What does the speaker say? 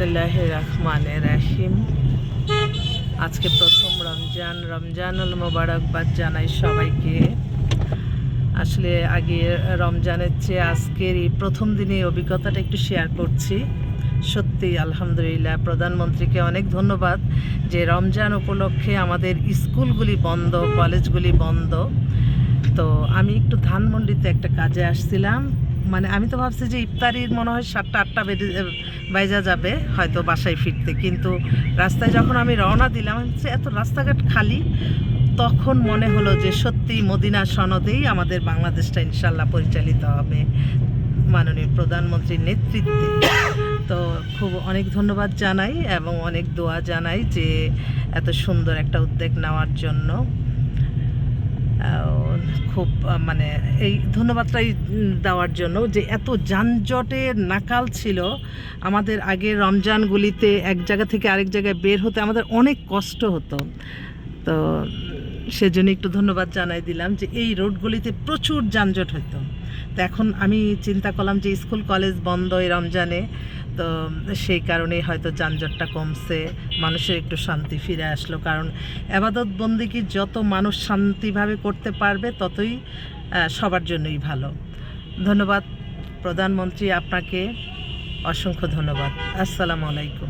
বিসমিল্লাহির রহমানির রহিম। আজকে প্রথম রমজানুল মোবারকবাদ জানাই সবাইকে। আসলে আগে রমজানের চেয়ে আজকের এই প্রথম দিনের অভিজ্ঞতাটা একটু শেয়ার করছি। সত্যি আলহামদুলিল্লাহ, প্রধানমন্ত্রীকে অনেক ধন্যবাদ যে রমজান উপলক্ষে আমাদের স্কুলগুলি বন্ধ, কলেজগুলি বন্ধ। তো আমি একটু ধানমন্ডিতে একটা কাজে আসছিলাম। মানে আমি তো ভাবছি যে ইফতারির মনে হয় 7টা-8টা বাইজা যাবে হয়তো বাসায় ফিরতে, কিন্তু রাস্তায় যখন আমি রওনা দিলাম এত রাস্তাঘাট খালি, তখন মনে হলো যে সত্যি মদিনা সনদেই আমাদের বাংলাদেশটা ইনশাল্লাহ পরিচালিত হবে মাননীয় প্রধানমন্ত্রীর নেতৃত্বে। তো খুব অনেক ধন্যবাদ জানাই এবং অনেক দোয়া জানাই যে এত সুন্দর একটা উদ্যোগ নেওয়ার জন্য। খুব মানে এই ধন্যবাদটাই দেওয়ার জন্য যে এত যানজটের নাকাল ছিল আমাদের আগের রমজানগুলিতে। এক জায়গা থেকে আরেক জায়গায় বের হতে আমাদের অনেক কষ্ট হতো। তো সেজন্য একটু ধন্যবাদ জানাই দিলাম যে এই রোডগুলিতে প্রচুর যানজট হতো। তো এখন আমি চিন্তা করলাম যে স্কুল কলেজ বন্ধ এই রমজানে, তো সেই কারণেই হয়তো যানজটটা কমছে, মানুষের একটু শান্তি ফিরে আসলো। কারণ ইবাদত বন্দেগী যত মানুষ শান্তিভাবে করতে পারবে ততই সবার জন্যই ভালো। ধন্যবাদ প্রধানমন্ত্রী, আপনাকে অসংখ্য ধন্যবাদ। আসসালামু আলাইকুম।